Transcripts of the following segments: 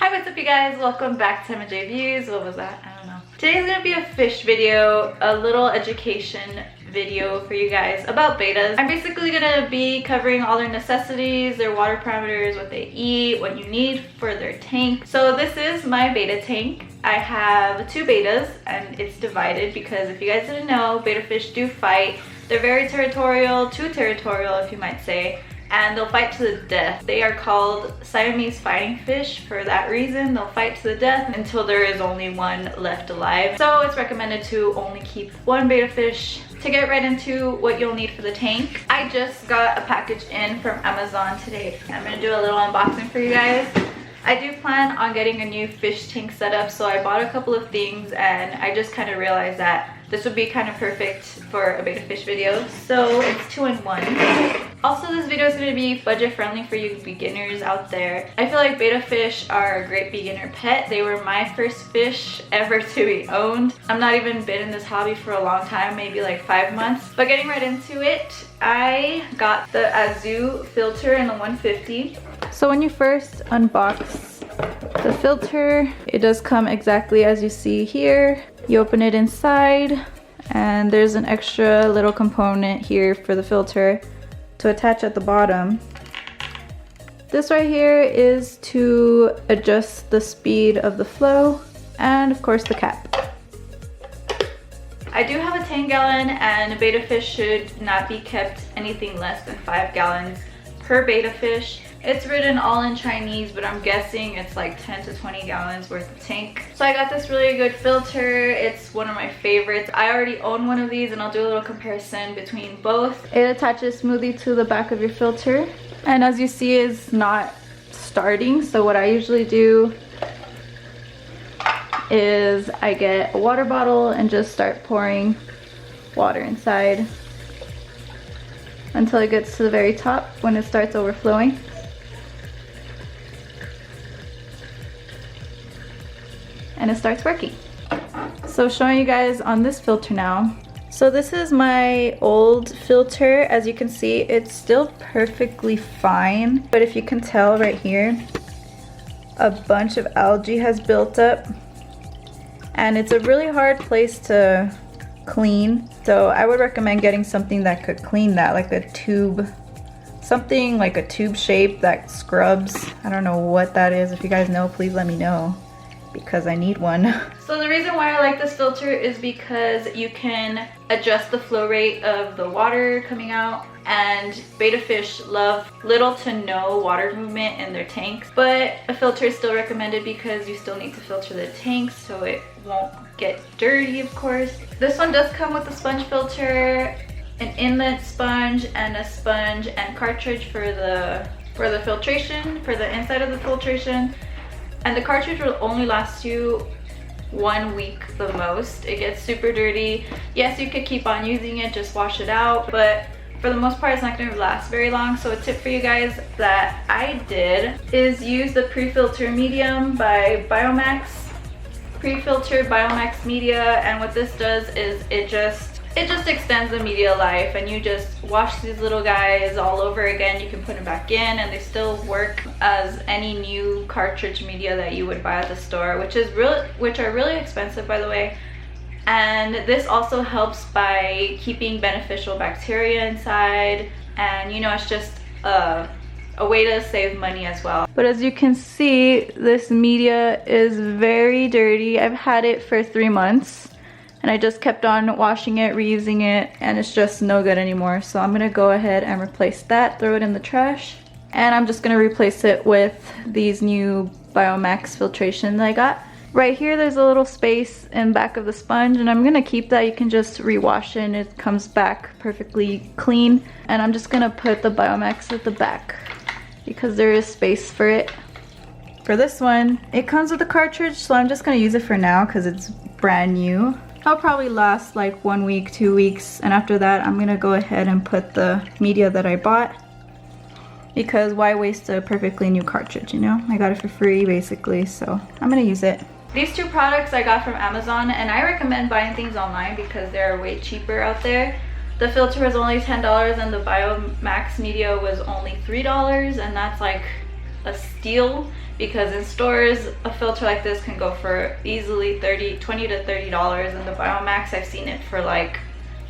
Hi, what's up you guys? Welcome back to Emma J Views. What was that? I don't know. Today's gonna be a fish video, a little education video for you guys about bettas. I'm basically gonna be covering all their necessities, their water parameters, what they eat, what you need for their tank. So this is my betta tank. I have two bettas and it's divided because if you guys didn't know, betta fish do fight. They're very territorial, too territorial if you might say, and they'll fight to the death. They are called Siamese fighting fish for that reason. They'll fight to the death until there is only one left alive. So it's recommended to only keep one betta fish. To get right into what you'll need for the tank, I just got a package in from Amazon today. I'm gonna do a little unboxing for you guys. I do plan on getting a new fish tank setup, so I bought a couple of things and I just kind of realized that this would be kind of perfect for a betta fish video. So it's 2-in-1. Also, this video is going to be budget friendly for you beginners out there. I feel like betta fish are a great beginner pet. They were my first fish ever to be owned. I'm not even been in this hobby for a long time, maybe like 5 months. But getting right into it, I got the Azu filter in the 150. So when you first unbox the filter, it does come exactly as you see here. You open it inside and there's an extra little component here for the filter to attach at the bottom. This right here is to adjust the speed of the flow, and of course the cap. I do have a 10-gallon and a betta fish should not be kept anything less than 5 gallons per betta fish. It's written all in Chinese, but I'm guessing it's like 10 to 20 gallons worth of tank. So I got this really good filter. It's one of my favorites. I already own one of these and I'll do a little comparison between both. It attaches smoothly to the back of your filter. And as you see, it's not starting. So what I usually do is I get a water bottle and just start pouring water inside until it gets to the very top when it starts overflowing. And it starts working. So showing you guys on this filter now. So this is my old filter. As you can see, it's still perfectly fine. But if you can tell right here, a bunch of algae has built up. And it's a really hard place to clean. So I would recommend getting something that could clean that, like a tube. Something like a tube shape that scrubs. I don't know what that is. If you guys know, please let me know, because I need one. So the reason why I like this filter is because you can adjust the flow rate of the water coming out, and betta fish love little to no water movement in their tanks, but a filter is still recommended because you still need to filter the tanks so it won't get dirty, of course. This one does come with a sponge filter, an inlet sponge, and a sponge and cartridge for the filtration, for the inside of the filtration. And the cartridge will only last you 1 week the most. It gets super dirty. Yes, you could keep on using it, just wash it out, but for the most part it's not going to last very long. So a tip for you guys that I did is use the pre-filter medium by Biomax. Pre-filtered Biomax media, and what this does is it just extends the media life, and you just wash these little guys all over again. You can put them back in and they still work as any new cartridge media that you would buy at the store, which are really expensive, by the way. And this also helps by keeping beneficial bacteria inside, and you know, it's just a way to save money as well. But as you can see, this media is very dirty. I've had it for 3 months. And I just kept on washing it, reusing it, and it's just no good anymore. So I'm gonna go ahead and replace that, throw it in the trash. And I'm just gonna replace it with these new Biomax filtration that I got. Right here, there's a little space in back of the sponge, and I'm gonna keep that. You can just rewash it and it comes back perfectly clean. And I'm just gonna put the Biomax at the back because there is space for it. For this one, it comes with a cartridge, so I'm just gonna use it for now because it's brand new. I'll probably last like 1 week, 2 weeks, and after that I'm gonna go ahead and put the media that I bought, because why waste a perfectly new cartridge, you know? I got it for free basically, so I'm gonna use it. These two products I got from Amazon, and I recommend buying things online because they're way cheaper out there. The filter was only $10 and the Biomax media was only $3, and that's like a steal, because in stores a filter like this can go for easily $20 to $30, and the Biomax, I've seen it for like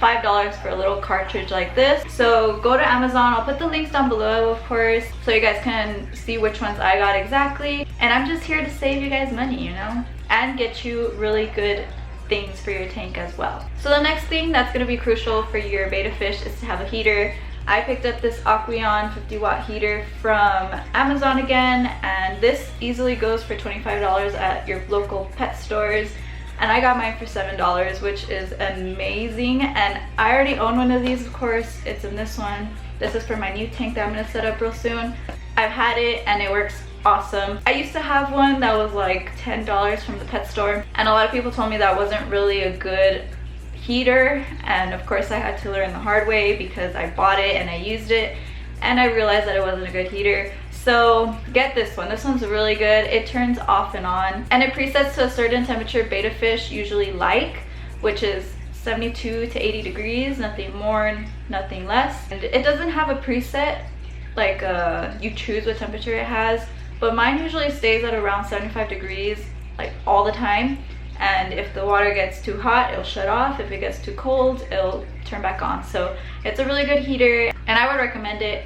$5 for a little cartridge like this. So go to Amazon. I'll put the links down below, of course, so you guys can see which ones I got exactly. And I'm just here to save you guys money, you know, and get you really good things for your tank as well. So the next thing that's going to be crucial for your betta fish is to have a heater. I picked up this Aqueon 50-watt heater from Amazon again, and this easily goes for $25 at your local pet stores. And I got mine for $7, which is amazing. And I already own one of these, of course. It's in this one. This is for my new tank that I'm gonna set up real soon. I've had it and it works awesome. I used to have one that was like $10 from the pet store, and a lot of people told me that wasn't really a good heater. And of course I had to learn the hard way, because I bought it and I used it and I realized that it wasn't a good heater. So get this one. This one's really good. It turns off and on, and it presets to a certain temperature betta fish usually like, which is 72 to 80 degrees, nothing more, nothing less. And it doesn't have a preset, like you choose what temperature it has, but mine usually stays at around 75 degrees like all the time. And if the water gets too hot, it'll shut off. If it gets too cold, it'll turn back on. So it's a really good heater, and I would recommend it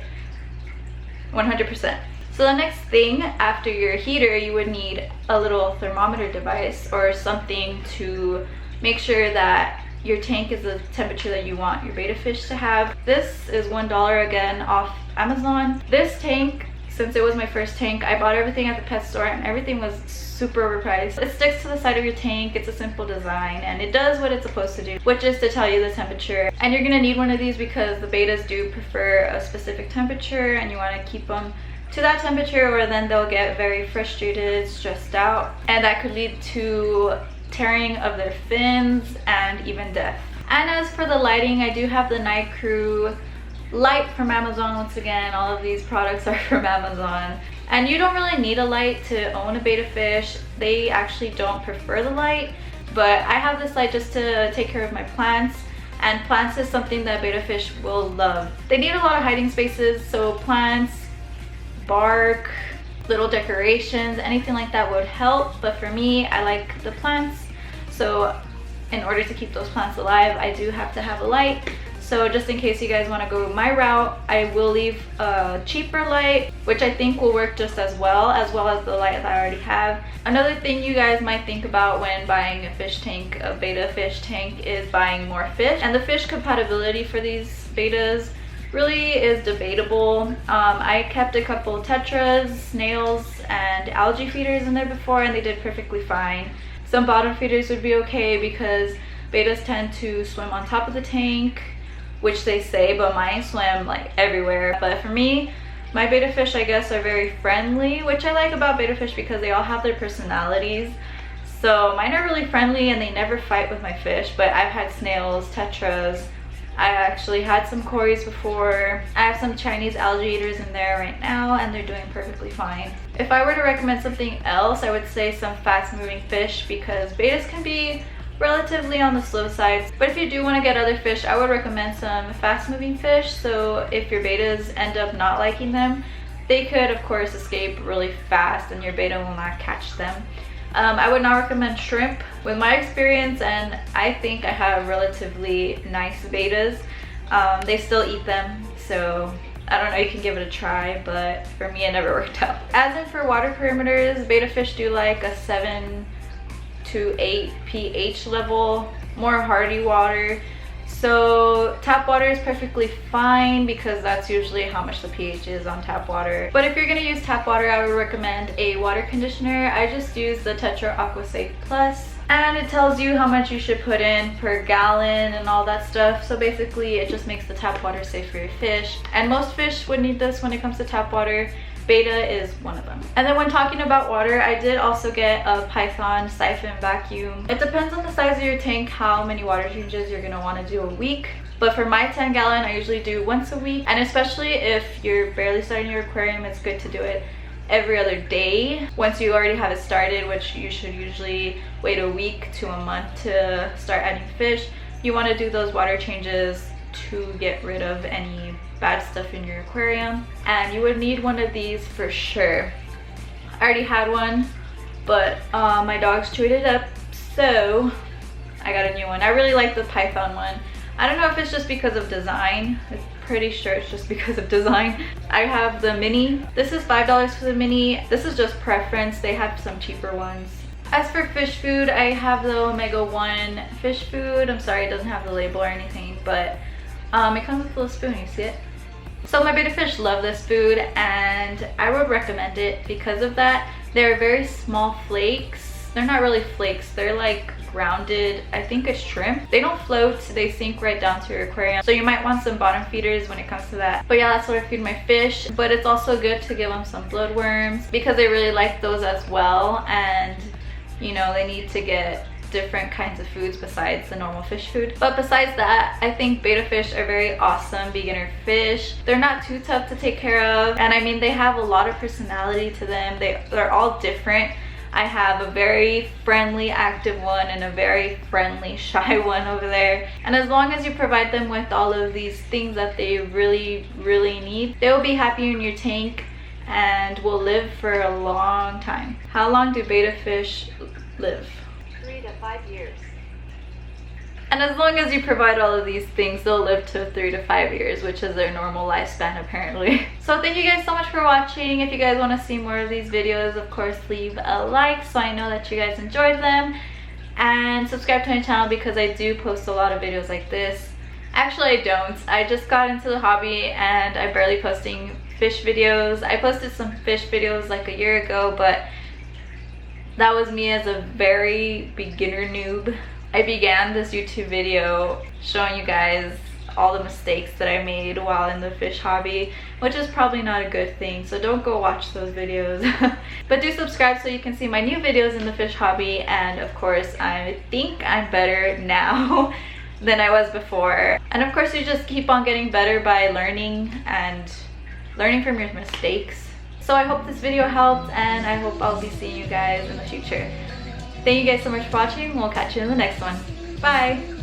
100%. So the next thing after your heater, you would need a little thermometer device or something to make sure that your tank is the temperature that you want your betta fish to have. This is $1 again off Amazon. This tank, since it was my first tank, I bought everything at the pet store and everything was super overpriced. It sticks to the side of your tank. It's a simple design and it does what it's supposed to do, which is to tell you the temperature. And you're gonna need one of these because the bettas do prefer a specific temperature, and you want to keep them to that temperature, or then they'll get very frustrated, stressed out, and that could lead to tearing of their fins and even death. And as for the lighting, I do have the Night Crew light from Amazon. Once again, all of these products are from Amazon, and you don't really need a light to own a betta fish. They actually don't prefer the light, but I have this light just to take care of my plants, and plants is something that betta fish will love. They need a lot of hiding spaces, so plants, bark, little decorations, anything like that would help. But for me, I like the plants, so in order to keep those plants alive, I do have to have a light. So just in case you guys want to go my route, I will leave a cheaper light, which I think will work just as well as the light that I already have. Another thing you guys might think about when buying a fish tank, a betta fish tank, is buying more fish. And the fish compatibility for these bettas really is debatable. I kept a couple tetras, snails, and algae feeders in there before, and they did perfectly fine. Some bottom feeders would be okay because bettas tend to swim on top of the tank, which they say, but mine swim like everywhere. But for me, my betta fish, I guess, are very friendly, which I like about betta fish because they all have their personalities. So mine are really friendly and they never fight with my fish. But I've had snails, tetras, I actually had some cories before. I have some Chinese algae eaters in there right now and they're doing perfectly fine. If I were to recommend something else, I would say some fast moving fish, because bettas can be relatively on the slow side. But if you do want to get other fish, I would recommend some fast moving fish. So if your bettas end up not liking them, they could of course escape really fast and your betta will not catch them. I would not recommend shrimp. With my experience, and I think I have relatively nice bettas, they still eat them, so I don't know, you can give it a try, but for me it never worked out. As in for water perimeters, betta fish do like a 7 to 8 pH level, more hardy water. So tap water is perfectly fine because that's usually how much the pH is on tap water. But if you're gonna use tap water, I would recommend a water conditioner. I just use the Tetra Aqua Safe Plus, and it tells you how much you should put in per gallon and all that stuff. So basically it just makes the tap water safe for your fish, and most fish would need this when it comes to tap water. Betta is one of them. And then when talking about water, I did also get a Python siphon vacuum. It depends on the size of your tank how many water changes you're gonna want to do a week. But for my 10 gallon, I usually do once a week. And especially if you're barely starting your aquarium, it's good to do it every other day. Once you already have it started, which you should usually wait a week to a month to start adding fish, you want to do those water changes to get rid of any bad stuff in your aquarium. And you would need one of these for sure. I already had one, but my dogs chewed it up, so I got a new one. I really like the python one. I don't know if it's just because of design. I'm pretty sure it's just because of design. I have the mini. This is $5 for the mini. This is just preference. They have some cheaper ones. As for fish food, I have the Omega-1 fish food. I'm sorry, it doesn't have the label or anything, but it comes with a little spoon, you see it? So my betta fish love this food, and I would recommend it because of that. They're very small flakes. They're not really flakes, they're like grounded, I think it's shrimp. They don't float, they sink right down to your aquarium. So you might want some bottom feeders when it comes to that. But yeah, that's what I feed my fish. But it's also good to give them some bloodworms because they really like those as well. And you know, they need to get different kinds of foods besides the normal fish food. But besides that, I think betta fish are very awesome beginner fish. They're not too tough to take care of, and I mean, they have a lot of personality to them. They're all different. I have a very friendly active one and a very friendly shy one over there, and as long as you provide them with all of these things that they really need, they will be happy in your tank and will live for a long time. How long do betta fish live? 3 to 5 years. And as long as you provide all of these things, they'll live to 3 to 5 years, which is their normal lifespan apparently. So thank you guys so much for watching. If you guys want to see more of these videos, of course leave a like so I know that you guys enjoyed them, and subscribe to my channel because I do post a lot of videos like this. Actually, I don't. I just got into the hobby and I'm barely posting fish videos. I posted some fish videos like a year ago, but that was me as a very beginner noob. I began this YouTube video showing you guys all the mistakes that I made while in the fish hobby, which is probably not a good thing, so don't go watch those videos. But do subscribe so you can see my new videos in the fish hobby, and of course I think I'm better now than I was before. And of course you just keep on getting better by learning and learning from your mistakes. So I hope this video helped, and I hope I'll be seeing you guys in the future. Thank you guys so much for watching. We'll catch you in the next one. Bye!